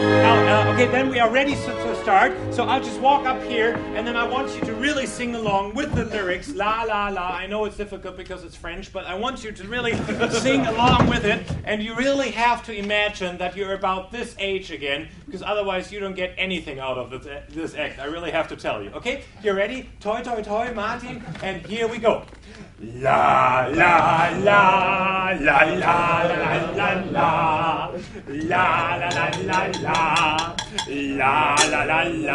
Now, okay, then we are ready to start. So I'll just walk up here, and then I want you to really sing along with the lyrics. La, la, la. I know it's difficult because it's French, but I want you to really sing along with it. And you really have to imagine that you're about this age again, because otherwise you don't get anything out of this act. I really have to tell you. Okay, you ready? Toi, toi, toi, Martin. And here we go. La, la, la, la, la, la, la, la. La, la, la, la, la. La, la, la, la,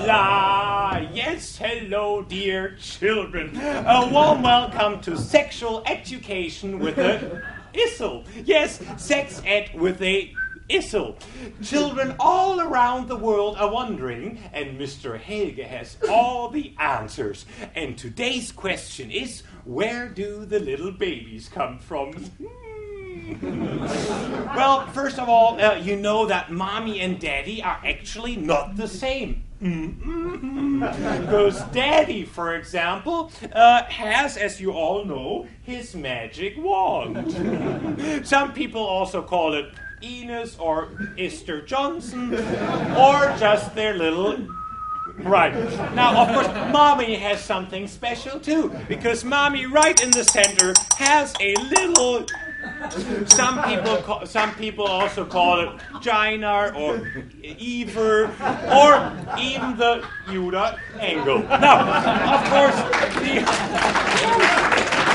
la. Yes, hello, dear children. A warm welcome to Sexual Education with a ISL. Yes, Sex Ed with a ISL. Children all around the world are wondering, and Mr. Helge has all the answers. And today's question is, where do the little babies come from? Well, first of all, you know that mommy and daddy are actually not the same. Because daddy, for example, has, as you all know, his magic wand. Some people also call it Enos or Esther Johnson, or just their little... Right. Now, of course, mommy has something special too, because mommy right in the center has a little... Some people also call it Gina or Ever, or even the Judah angle. Now, of course,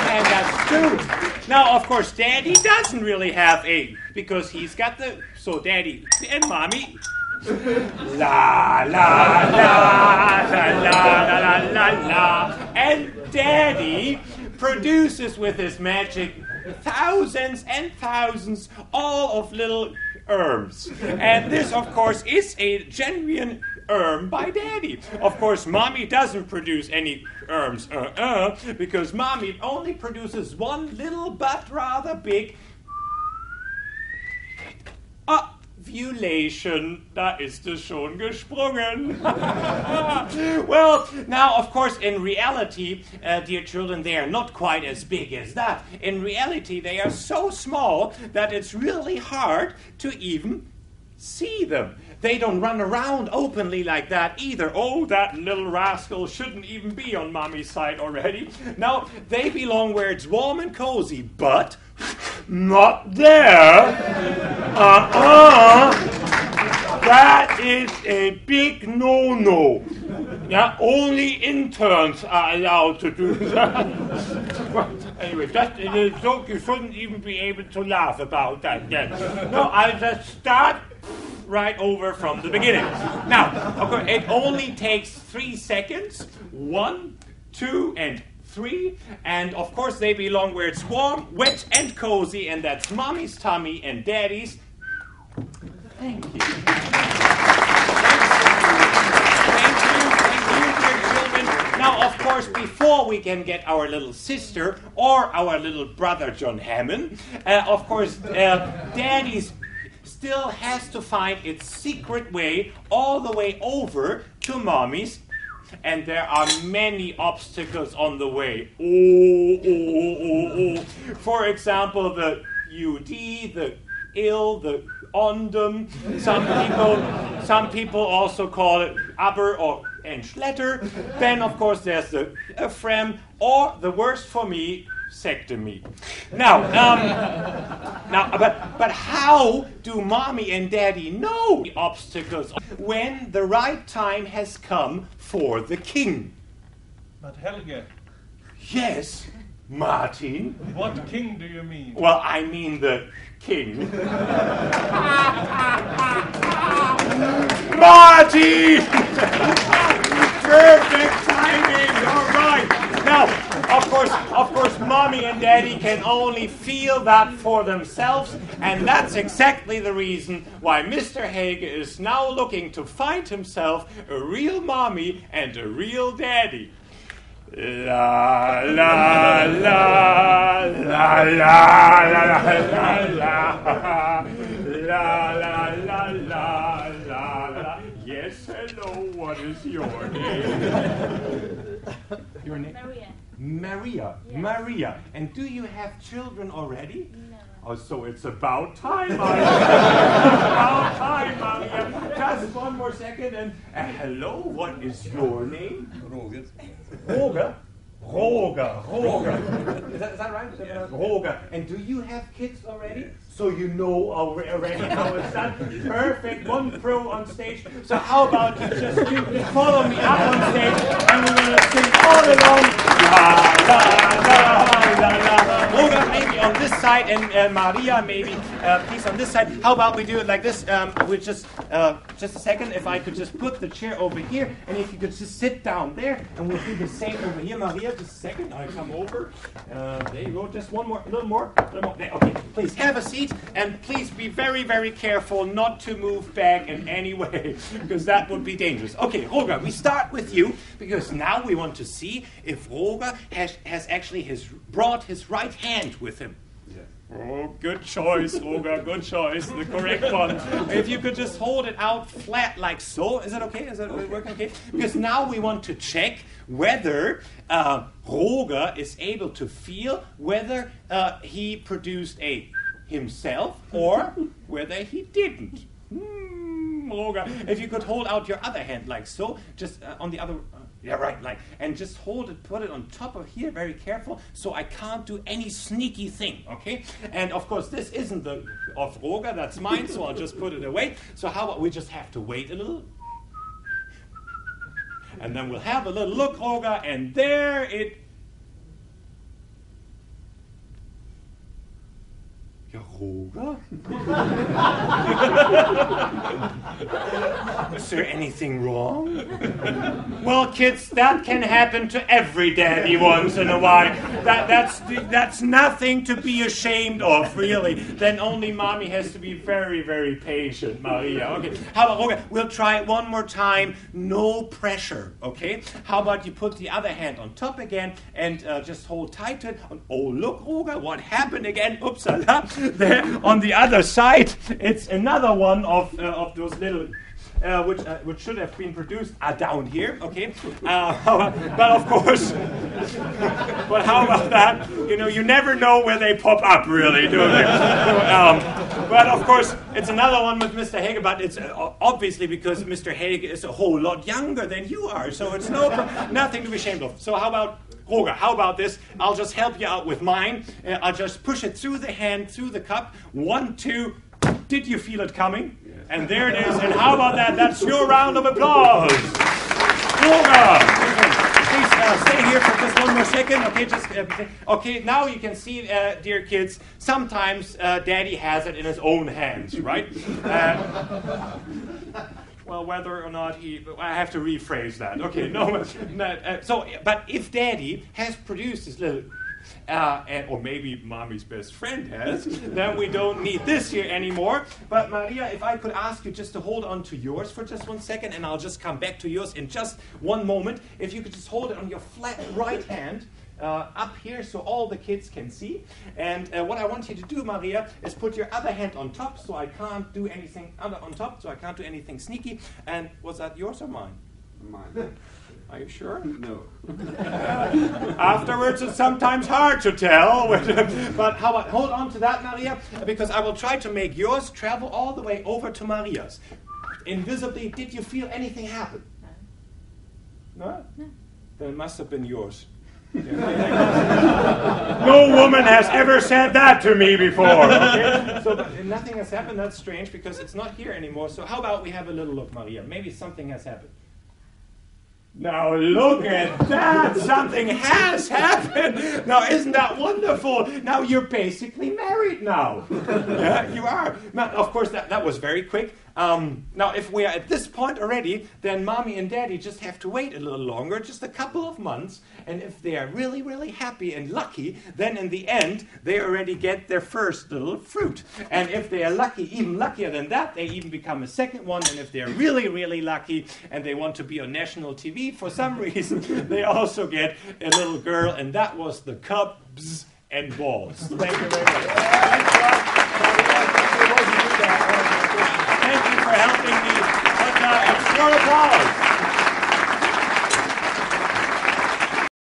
and that's true. Now, of course, Daddy doesn't really have a, because he's got the, so Daddy and Mommy. La la la la la la la la, and Daddy produces with his magic thousands and thousands all of little worms. And this, of course, is a genuine worm by Daddy. Of course, Mommy doesn't produce any worms, because Mommy only produces one little but rather big ovulation. Da ist es schon gesprungen. Well, now, of course, in reality, dear children, they are not quite as big as that. In reality, they are so small that it's really hard to even see them. They don't run around openly like that either. Oh, that little rascal shouldn't even be on Mommy's side already. No, they belong where it's warm and cozy, but not there. That is a big no-no. Yeah, only interns are allowed to do that. Well, anyway, just a joke. You shouldn't even be able to laugh about that yet. No, I'll just start right over from the beginning. Now, of course, it only takes 3 seconds. 1, 2, and 3. And of course, they belong where it's warm, wet, and cozy, and that's Mommy's tummy and Daddy's. Thank you. Thank you, dear children. Now, of course, before we can get our little sister or our little brother John Hammond, of course, Daddy's still has to find its secret way all the way over to Mommy's. And there are many obstacles on the way. For example, the UD, the ill, the ondum. Some people also call it aber or Entschletter. Then, of course, there's the Ephraim, or the worst for me, sectomy. Now, but how do Mommy and Daddy know the obstacles when the right time has come for the king? But Helge. Yes, Martin. What king do you mean? Well, I mean the king. Martin! Perfect timing. All right. Now, of course, Mommy and Daddy can only feel that for themselves, and that's exactly the reason why Mr. Helge is now looking to find himself a real mommy and a real daddy. La la la la la la la la la la la. Yes, hello. What is your name? Your name? Maria. Yes. Maria. And do you have children already? No. Oh, so it's about time, Maria. It's about time, Maria. more second. And hello, what is your name? Roger. Roger? Roger. Is that right? Yeah. Roger. And do you have kids already? Yes. So you know already how it's done. Perfect. One pro on stage. So how about you just follow me up on stage and we're going to sing all along. La, la, la, la, la. Roger, maybe on this side and Maria, maybe please on this side. How about we do it like this? We just a second. If I could just put the chair over here and if you could just sit down there and we'll do the same over here. Maria, just a second. I come over. There you go. Just one more, a little more. There. Okay, please have a seat. And please be very, very careful not to move back in any way, because that would be dangerous. Okay, Roger, we start with you, because now we want to see if Roger has actually brought his right hand with him. Yes. Oh, good choice, Roger, good choice, the correct one. If you could just hold it out flat like so. Is that okay? Is that working okay? Because now we want to check whether Roger is able to feel whether he produced himself or whether he didn't. Roger, if you could hold out your other hand like so, just on the other, yeah, right, like, and just hold it, put it on top of here, very careful, so I can't do any sneaky thing, okay? And of course, this isn't the of Roger, that's mine, so I'll just put it away. So how about we just have to wait a little? And then we'll have a little look, Roger, and there it. Ja, Roger? Is there anything wrong? Well, kids, that can happen to every daddy once in a while. That's nothing to be ashamed of, really. Then only mommy has to be very, very patient, Maria. Okay, how about, Roger, we'll try it one more time. No pressure, okay? How about you put the other hand on top again and just hold tight to it. Oh, look, Roger, what happened again? Upsala. There on the other side, it's another one of those little, which should have been produced down here, okay? But of course, but how about that? You know, you never know where they pop up, really, do they? But of course, it's another one with Mr. Hager, but it's obviously because Mr. Hager is a whole lot younger than you are, so it's nothing to be ashamed of. So how about Roger, how about this? I'll just help you out with mine. I'll just push it through the hand, through the cup. 1, 2. Did you feel it coming? Yes. And there it is. And how about that? That's your round of applause. Roger, please stay here for just one more second. Okay, okay. Now you can see, dear kids. Sometimes Daddy has it in his own hands, right? Well, whether or not I have to rephrase that. Okay, no. But if Daddy has produced his little, or maybe Mommy's best friend has, then we don't need this here anymore. But Maria, if I could ask you just to hold on to yours for just 1 second, and I'll just come back to yours in just one moment. If you could just hold it on your flat right hand. Up here so all the kids can see. And what I want you to do, Maria, is put your other hand on top so I can't do anything on top, so I can't do anything sneaky. And was that yours or mine? Mine. Are you sure? No. Afterwards, it's sometimes hard to tell. But how about hold on to that, Maria, because I will try to make yours travel all the way over to Maria's. Invisibly, did you feel anything happen? No? No. Then it must have been yours. No woman has ever said that to me before. Okay? So nothing has happened. That's strange because it's not here anymore. So how about we have a little look, Maria? Maybe something has happened. Now look at that! Something has happened! Now isn't that wonderful? Now you're basically married now. Yeah, you are. Now, of course, that was very quick. Now if we are at this point already, then Mommy and Daddy just have to wait a little longer, just a couple of months. And if they are really, really happy and lucky, then in the end, they already get their first little fruit. And if they are lucky, even luckier than that, they even become a second one. And if they're really, really lucky and they want to be on national TV for some reason, they also get a little girl. And that was the Cubs and Balls. Thank you very much. Thank you for helping me. But, short applause.